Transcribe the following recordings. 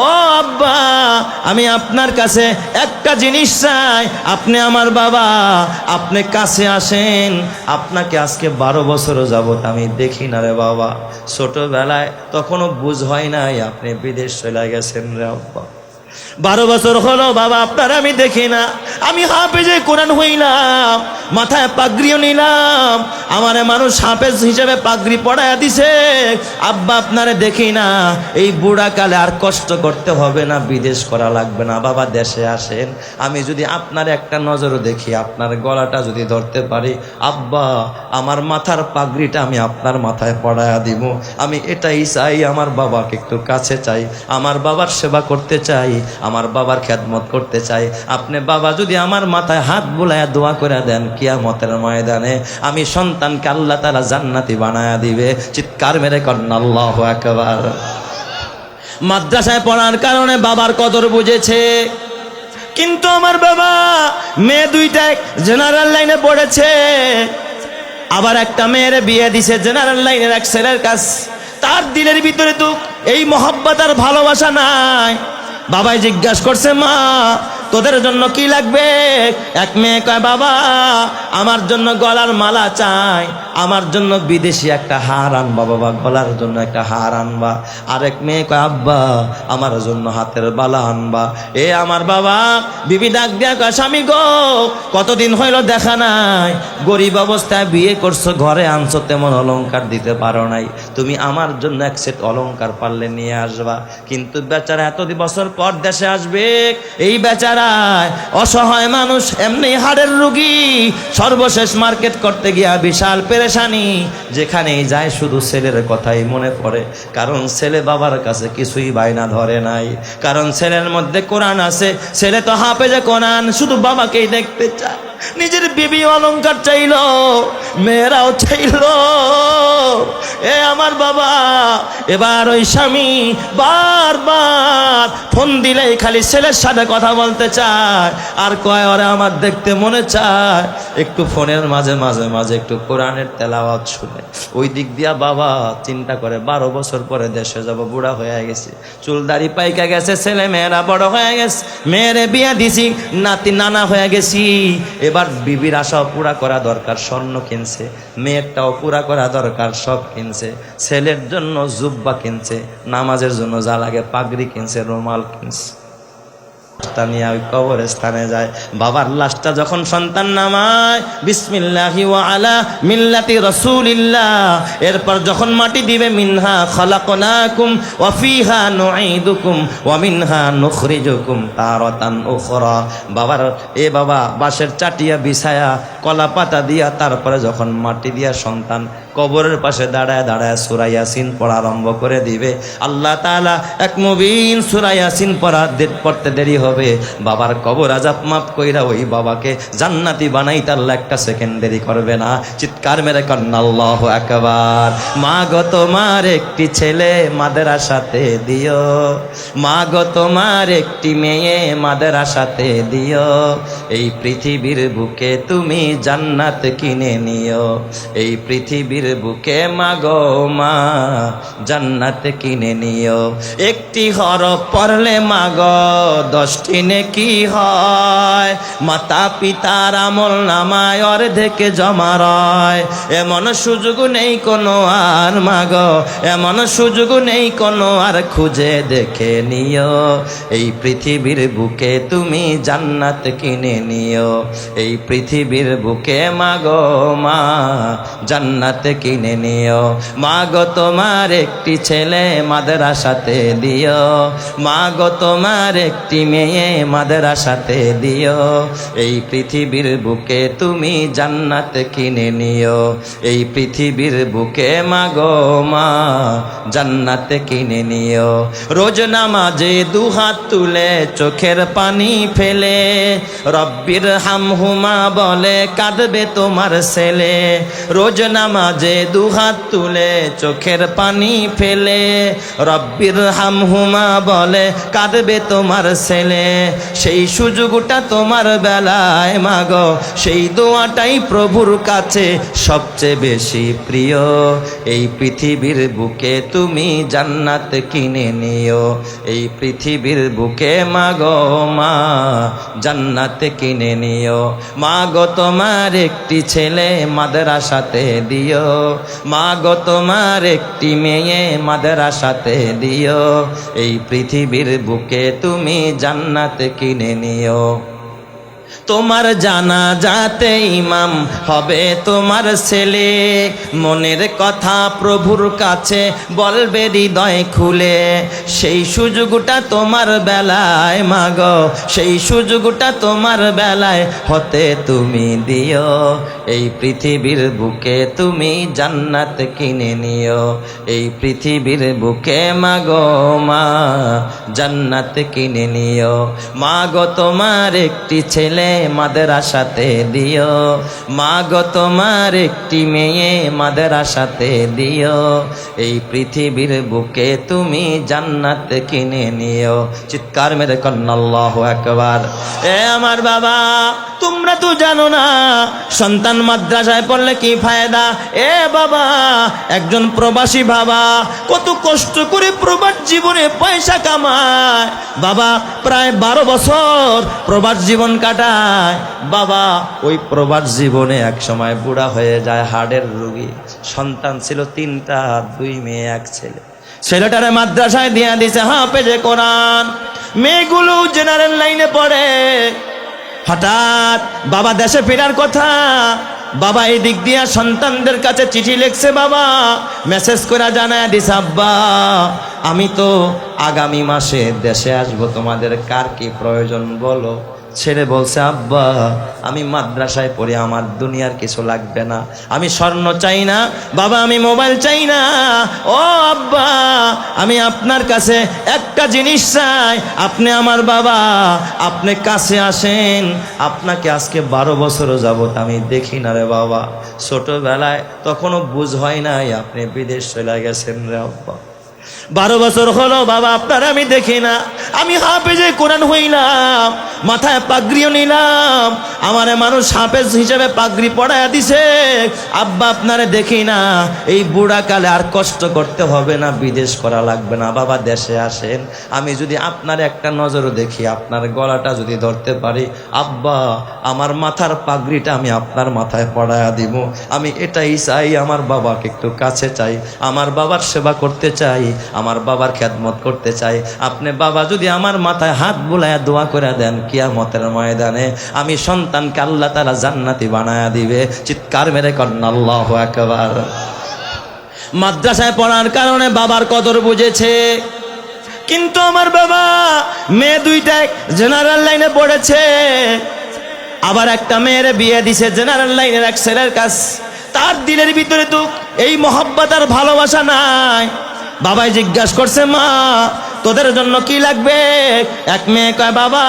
ও আব্বা, আমি আপনার কাছে একটা জিনিস চাই, আপনি আমার বাবা, আপনি কাছে আসেন। আপনাকে আজকে 12 বছর যাবত আমি দেখি না রে বাবা। ছোটবেলায় তখনও বুঝ হয় নাই আপনি বিদেশ চলে গেছেন রে আব্বা। 12 বছর হলো বাবা আপনার আমি দেখি না। আমি হাফেজে কোরআন হইলাম, মাথায় পাগড়িও নিলাম, আমারে মানুষ হাফেজ হিসেবে পাগড়ি পড়ায়া দিছে। আব্বা আপনারে দেখি না। এই বুড়া কালে আর কষ্ট করতে হবে না, বিদেশ করা লাগবে না বাবা, দেশে আসেন। আমি যদি আপনার একটা নজরও দেখি, আপনার গলাটা যদি ধরতে পারি, আব্বা আমার মাথার পাগড়িটা আমি আপনার মাথায় পড়ায়া দিব। আমি এটাই চাই, আমার বাবাকে একটু কাছে চাই, আমার বাবার সেবা করতে চাই, আমার বাবার খেদমত করতে চাই। আপনি বাবা যদি আমার মাথায় হাত বুলায়া দোয়া করে দেন, কিয়ামতের ময়দানে আমি সন্তানকে আল্লাহ তাআলা জান্নাতি বানায়া দিবে। চিৎকার মেরে করেন আল্লাহু আকবার। মাদ্রাসায় পড়ার কারণে বাবার কদর বুঝেছে, কিন্তু আমার বাবা মেয়ে দুইটাই জেনারেল লাইনে পড়েছে, আবার একটা মেয়ের বিয়ে দিছে জেনারেল লাইনের এক ছেলের কাছ। তার দিলের ভিতরে তো এই মহব্বত আর ভালোবাসা নাই। বাবাই জিজ্ঞাসা করছে, মা তোদের জন্য কি লাগবে? এক মেয়ে কয়, বাবা আমার জন্য গলার মালা চাই, আমার জন্য বিদেশি একটা হার আনবা বাবা, গলার জন্য একটা হার আনবা। আরেক মেয়ে কয়, আব্বা আমার জন্য হাতের বালা আনবা। এ আমার বাবা বিবি ডাক দিয়া কয়, স্বামী গো কতদিন হইল দেখা নাই, গরিব অবস্থায় বিয়ে করছো, ঘরে আনছো, তেমন অলংকার দিতে পারো নাই, তুমি আমার জন্য এক সেট অলংকার পারলে নিয়ে আসবা। কিন্তু বেচারা এত বছর পর দেশে আসবে, এই বেচারা অসহায় মানুষ, এমনি হাড়ের রোগী, সর্বশেষ মার্কেট করতে গিয়া বিশাল পেরেশানি, যেখানেই যায় শুধু ছেলের কথাই মনে পড়ে। কারণ ছেলে বাবার কাছে কিছুই বায়না ধরে নাই, কারণ ছেলের মধ্যে কোরআন আছে, ছেলে তো হাফেজে কোরআন, শুধু বাবাকেই দেখতে চায়। নিজের বিবি অলংকার চাইল, মেয়েরাও চাইল। এ আমার বাবা, এবার ওই স্বামী বারবার ফোন দিলেই খালি ছেলের সাথে কথা বলতে চায়, আর কয় ওরে আমার দেখতে মনে চায়, একটু ফোনের মাঝে মাঝে মাঝে একটু কোরআনের তেলাওয়াত শুনে। ওই দিক দিয়া বাবা চিন্তা করে 12 বছর পরে দেশে যাব, বুড়া হয়ে গেছে, চুলদাড়ি পাইকা গেছে, ছেলে মেয়েরা বড় হয়ে গেছে, মেয়েরে বিয়া দিছি, নাতি নানা হয়ে গেছি। এবার বিবির আশাও পুরা করা দরকার, স্বর্ণ কিনছে, মেয়েরটাও পুরা করা দরকার, সব কিনছে। ছেলের জন্য জুব্বা কিনছে, নামাজের জন্য যা লাগে পাগড়ি কিনছে, রুমাল কিনছে। নিয়ে ওই কবরস্থানে যায়। বাবার লাশটা যখন সন্তান নামায়, বিসমিল্লাহি ওয়া আলা মিল্লাতি রাসূলিল্লাহ, এরপর যখন মাটি দিবে, মিনহা খালাকনাকুম ওয়া ফিহা নুঈদুকুম ওয়া মিনহা নুখরিজুকুম তারাতান উখরা। বাবার বাবা বাঁশের চাটিয়া বিছায়া কলা পাতা দিয়া, তারপরে যখন মাটি দিয়া সন্তান কবরের পাশে দাঁড়ায় দাঁড়ায় সূরা ইয়াসিন পড়া আরম্ভ করে দিবে, আল্লাহ তাআলা এক মুবিন সূরা ইয়াসিন পড়তে দেরি হবে, বাবার কবর আযাব মাফ কইরা ওই বাবাকে জান্নাতি বানাইতে আল্লাহ একটা সেকেন্ড দেরি করবে না। চিৎকার মেরে করেন আল্লাহু আকবার। মা গো তোমার একটি ছেলে মাদ্রাসাতে দিও, মা গো তোমার একটি মেয়ে মাদ্রাসাতে দিও, এই পৃথিবীর বুকে তুমি জান্নাত কিনে নিও, এই পৃথিবীর বুকে মা গো মা জান্নাত কিনে নিও। একটি হরফ পড়লে মা গো 10টি নেকি হয়, মাতা পিতার আমল নামায় অর্ধেকে জমা রয়। এমন সুযোগ নেই কোনো আর মা গো, এমন সুযোগ নেই কোনো আর, খুঁজে দেখে নিও, এই পৃথিবীর বুকে তুমি জান্নাত কিনে নিও, এই পৃথিবীর বুকে মা গো মা জান্নাত কিনে নিও। মা গো তোমার একটি ছেলে মাদ্রাসাতে দিও, মা গো তোমার একটি মেয়ে মাদ্রাসাতে দিও, এই পৃথিবীর বুকে তুমি জান্নাত কিনে নিও, এই পৃথিবীর বুকে মা গো মা জান্নাত কিনে নিও। রোজ নামাজে দুহাত তুলে চোখের পানি ফেলে, রব্বির হামহুমা বলে কাঁদবে তোমার ছেলে। রোজ নামাজে নামাজে দুহাত তুলে চোখের পানি ফেলে রব্বির হামহুমা বলে কাঁদবে তোমার ছেলে। সেই সুযোগটা তোমার বেলায় মাগো, সেই দোয়াটাই প্রভুর কাছে সবচেয়ে বেশি প্রিয়। এই পৃথিবীর বুকে তুমি জান্নাত কিনে নিও, এই পৃথিবীর বুকে মাগো মা জান্নাত কিনে নিও। মাগো তোমার একটি ছেলে মাদ্রাসাতে দিও, মাগো তোমার একটি মেয়ে মাদ্রাসাতে দিও। এই পৃথিবীর বুকে তুমি জান্নাত কিনে নিও। তোমার জানাজাতে ইমাম হবে তোমার ছেলে, মনের কথা প্রভুর কাছে বলবে হৃদয় খুলে। সেই সুযোগটা তোমার বেলায় মাগো, সেই সুযোগটা তোমার বেলায় হতে তুমি দিও। এই পৃথিবীর বুকে তুমি জান্নাত কিনে নিও, এই পৃথিবীর বুকে মাগো মা জান্নাত কিনে নিও। মাগো তোমার একটি ছেলে মাদ্রাসাতে দিও, মাগো তোমার একটি মেয়ে মাদ্রাসাতে দিও। এই পৃথিবীর বুকে তুমি জান্নাত কিনে নিও। চিৎকার মেরে কন্না আল্লাহু আকবার। এ আমার বাবা, তোমরা তো জানো না সন্তান মাদ্রাসায় পড়লে কি ফায়দা। এ বাবা, একজন প্রবাসী বাবা কত কষ্ট করে প্রবাস জীবনে পয়সা কামায়। বাবা প্রায় 12 বছর প্রবাস জীবন কাটায়। বাবা ওই প্রবাস জীবনে এক সময় বুড়া হয়ে যায়, হার্টের রোগী। সন্তান ছিল 3টা, 2 মেয়ে 1 ছেলে। ছেলেটারে মাদ্রাসায় দিয়া দিছে হাফেজে কোরআন, মেয়েগুলো জেনারেল লাইনে পড়ে। হঠাৎ বাবা দেশে ফেরার কথা, বাবা এই দিক দিয়া সন্তানদের কাছে চিঠি লিখছে, বাবা মেসেজ করে জানায় দিছে আব্বা আমি তো আগামী মাসে দেশে আসবো, তোমাদের কার কি প্রয়োজন বলো। ছেলে বলছে আব্বা আমি মাদ্রাসায় পড়ি, আমার দুনিয়ার কিছু লাগবে না, আমি স্বর্ণ চাই না বাবা, আমি মোবাইল চাই না। ও আব্বা আমি আপনার কাছে একটা জিনিস চাই, আপনি আমার বাবা, আপনি কাছে আসেন। আপনাকে আজকে 12 বছরও যাবত আমি দেখি না রে বাবা। ছোটবেলায় তখনও বুঝ হয় নাই আপনি বিদেশ চলে গেছেন রে আব্বা। 12 বছর হলো বাবা আপনার আমি দেখি না। আমি হাফেজে কোরআন হইলাম, মাথায় পাগড়িও নিলাম, আমারে মানুষ হাফেজ হিসেবে পাগড়ি পড়ায়া দিছে। আব্বা আপনারে দেখি না, এই বুড়া কালে আর কষ্ট করতে হবে না, বিদেশ করা লাগবে না বাবা, দেশে আসেন। আমি যদি আপনার একটা নজরও দেখি, আপনার গলাটা যদি ধরতে পারি, আব্বা আমার মাথার পাগড়িটা আমি আপনার মাথায় পড়ায়া দিব। আমি এটাই চাই, আমার বাবাকে একটু কাছে চাই, আমার বাবার সেবা করতে চাই, আমার বাবার খেদমত করতে চাই। আপনি বাবা যদি আমার মাথায় হাত বুলায়া দোয়া করে দেন, কিয়ামতের ময়দানে আমি সন্তানকে আল্লাহ তাআলা জান্নাতি বানায়া দিবে। চিৎকার মেরে করেন আল্লাহু আকবার। মাদ্রাসায় পড়ার কারণে বাবার কদর বুঝেছে, কিন্তু আমার বাবা মেয়ে 2টা জেনারেল লাইনে পড়েছে, আবার একটা মেয়ের বিয়ে দিছে জেনারেল লাইনের এক ছেলের কাছ। তার দিলের ভিতরে তো এই মহব্বত আর ভালোবাসা নাই। বাবাই জিজ্ঞাসা করছে মা তোদের জন্য কি লাগবে। এক মেয়ে কয় বাবা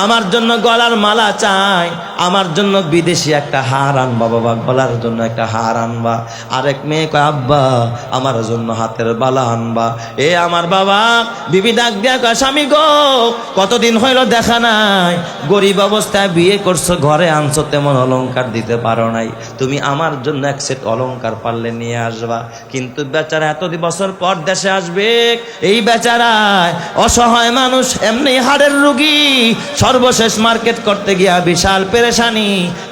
আমার জন্য গলার মালা চাই, আমার জন্য বিদেশি একটা হার আনবা বাবা, গলার জন্য একটা হার আনবা। আরেক মেয়ে কয় আব্বা আমার জন্য হাতের বালা আনবা। এ আমার বাবা বিবি ডাক দিয়া কয় স্বামী গো কতদিন হইল দেখা নাই, গরিব অবস্থায় বিয়ে করছো, ঘরে আনছো, তেমন অলংকার দিতে পারো নাই, তুমি আমার জন্য এক সেট অলংকার পারলে নিয়ে আসবা। কিন্তু বেচারা এত বছর পর দেশে আসবে, এই বেচারা অসহায় মানুষ, এমনি হাড়ের রোগী, সর্বশেষ মার্কেট করতে গিয়া বিশাল পেরেশানি,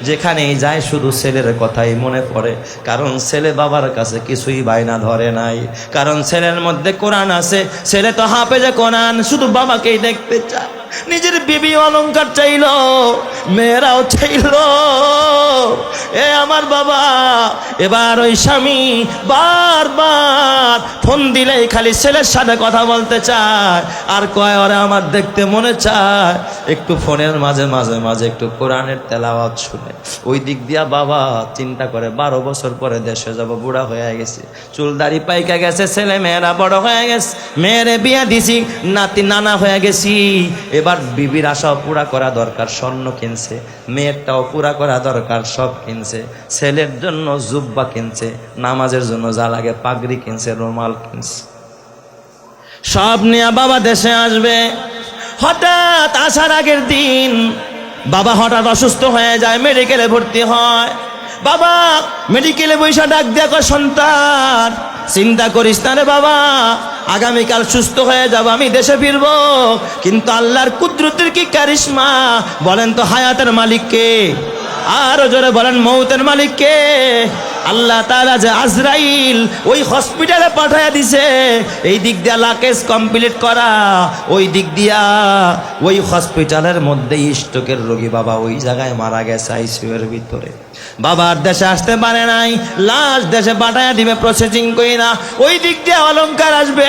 যেখানেই যায় শুধু ছেলের কথাই মনে পড়ে। কারণ ছেলে বাবার কাছে কিছুই বায়না ধরে নাই, কারণ ছেলের মধ্যে কোরআন আছে, ছেলে তো হাফেজে কোরআন, শুধু বাবাকেই দেখতে চায়। নিজের বিবি অলংকার চাইল, মেয়েরাও চাইল। এ আমার বাবা এবার ওই স্বামী বারবার ফোন দিলেই খালি ছেলের সাথে কথা বলতে চায়, আর কয় ওরে আমার দেখতে মনে চায়, একটু ফোনের মাঝে মাঝে মাঝে একটু কোরআনের তেলাওয়াত শুনে। ওই দিক দিয়া বাবা চিন্তা করে 12 বছর পরে দেশে যাব, বুড়া হয়ে গেছে, চুল দাড়ি পাইকা গেছে, ছেলে মেয়েরা বড় হয়ে গেছে, মেয়েরে বিয়া দিছি, নাতি নানা হয়ে গেছি। এবার বিবির আশাও পুরা করা দরকার, স্বর্ণ কিনছে, মেয়েরটাও পুরা করা দরকার, সব কিনছে। ছেলের জন্য জুব্বা কিনছে, নামাজের জন্য যা লাগে পাগড়ি কিনছে, রুমাল কিনছে, সব নিয়ে বাবা দেশে আসবে। হঠাৎ আসার আগের দিন বাবা হঠাৎ অসুস্থ হয়ে যায়, মেডিকেলে ভর্তি হয়। বাবা মেডিকেলে বৈশা ডাক দেয়া কয়, সন্তান চিন্তা করিস না রে বাবা, আগামীকাল সুস্থ হয়ে যাব, আমি দেশে ফিরবো। কিন্তু আল্লাহর কুদরতের কি কারিশমা বলেন তো, হায়াতের মালিক কে? আরো জোরে বলেন, মৌতের মালিক কে? আল্লাহ তাআলা যে আজরাইল ওই হসপিটালে পাঠাইয়া দিছে, এই দিক দিয়া লাকেজ কমপ্লিট করা, ওই দিক দিয়া ওই হসপিটালের মধ্যে স্ট্রোকের রোগী বাবা ওই জায়গায় মারা গেছে আইসিইউ এর ভিতরে। বাবার দেশে আসতে পারে নাই, লাশ দেশে পাঠাইয়া দিবে প্রসেসিং কইরা। ওই দিক দিয়ে অলংকার আসবে,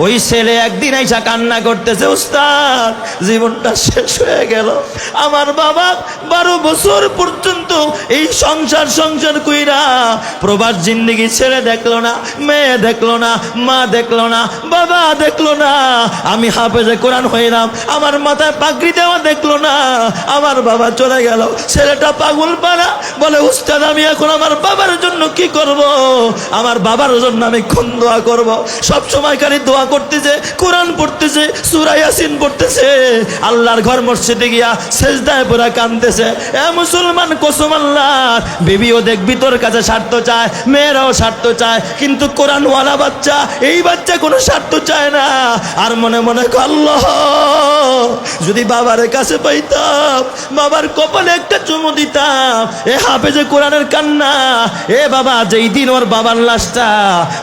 ওই ছেলে একদিন আইসা কান্না করতেছে, উস্তাদ জীবনটা শেষ হয়ে গেল, আমার বাবা 12 বছর পর্যন্ত এই সংসার কইরা প্রবাস জিন্দেগি ছেড়ে দেখলো না, মেয়ে দেখলো না, মা দেখলো না, বাবা দেখলো না, আমি হাফেজে কোরআন হইলাম, আমার মাথায় পাগড়ি দেওয়া দেখলো না, আমার বাবা চলে গেল। ছেলেটা পাগল পানা বলে, উস্তাদ আমি এখন আমার বাবার জন্য কি করব? আমার বাবার জন্য আমি কোন দোয়া করব? সব সময় খালি দোয়া করতেছে, কোরআন পড়তেছে, সূরা ইয়াসিন পড়তেছে, আল্লাহর ঘর মসজিদে গিয়া সেজদায় পুরা কাঁদতেছে। এ মুসলমান, কসম আল্লাহর, বিবিও দেখবি তোর কাছে স্বার্থ চায়, মেয়েরাও স্বার্থ চায়, কিন্তু কোরআনওয়ালা বাচ্চা, এই বাচ্চা কোনো স্বার্থ চায় না। আর মনে মনে আল্লাহ যদি বাবার কাছে পাইতাম, বাবার কপালে একটা চুমু দিতাম। এ হাফেজে কোরআনের কান্না, এ বাবা যেই দিন ওর বাবার লাশটা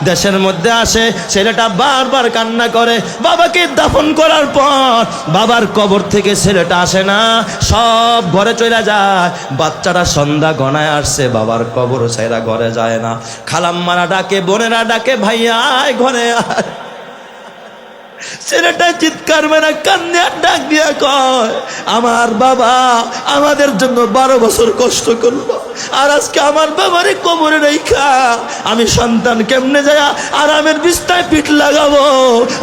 দেশের মধ্যে আসে, ছেলেটা বারবার কান্না করে। বাবাকে দাফন করার পর বাবার কবর থেকে ছেলেটা আসে না, সব ঘরে চলে যায়। বাচ্চাটা সন্ধ্যা গনায় আসছে, বাবার কবর ছেড়া ঘরে যায় না। খালাম্মারা ডাকে, বোনেরা ডাকে, ভাইয়া আয় ঘরে আয়। ছেলেটা চিৎকার মেরে কান্না ডাক দিয়া কয়, আমার বাবা আমাদের জন্য 12 বছর কষ্ট করলো, আর আজকে আমার বাবারে কবরে রেখা আমি সন্তান কেমনে যায় আরামের বিছানায় পিঠ লাগাবো?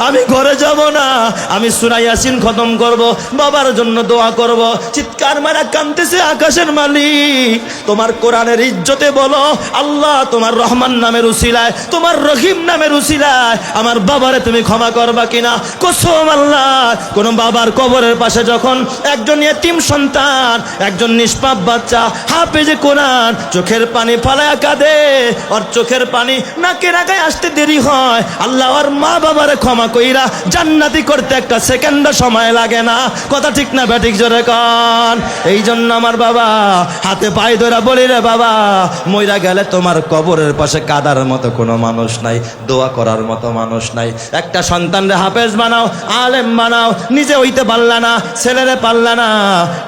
আমি ঘরে যাব না, আমি সূরা ইয়াসিন খতম করব, বাবার জন্য দোয়া করব। চিৎকার মেরে কাঁদতেছে, আকাশের মালিক তোমার কোরআনের ইজ্জতে বলো, আল্লাহ তোমার রহমান নামের উসিলায়, তোমার রহিম নামের উসিলায় আমার বাবারে তুমি ক্ষমা করবা কিনা? কসম আল্লাহ, কোন বাবার কবরের পাশে যখন একজন ইতিম সন্তান, একজন নিষ্পাপ বাচ্চা হাফেজে কোরআন চোখের পানি ফালায়া কাঁদে, ওর চোখের পানি নাকের আগায় আসতে দেরি হয়, আল্লাহ ওর মা বাবারে ক্ষমা কইরা জান্নাতি করতে একটা সেকেন্ড সময় লাগে না। কথা ঠিক না ব্যাটিক জোরে কন? এই জন্য আমার বাবা হাতে পায়ে ধরা বলি, রে বাবা মইরা গেলে তোমার কবরের পাশে কাদার মতো কোনো মানুষ নাই, দোয়া করার মতো মানুষ নাই। একটা সন্তানরে হাফেজ বানাও, আলেম বানাও, নিজে হইতে পারলা না, ছেলেরে পারলা না,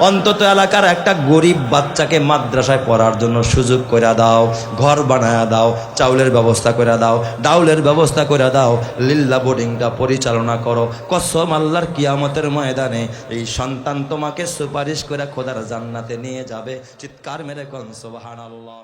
অন্তত এলাকার একটা গরিব বাচ্চাকে মাদ্রাসায় পড়ার জন্য সুযোগ করে দাও, ঘর বানায়া দাও, চাউলের ব্যবস্থা করে দাও, ডাউলের ব্যবস্থা করে দাও, লিল্লা বোর্ডিংটা পরিচালনা করো। কসম আল্লাহর কিয়ামতের ময়দানে এই সন্তান তোমাকে সুপারিশ করে খোদার জান্নাতে নিয়ে যাবে। চিৎকার মেরে কোন সুবহানাল্লাহ।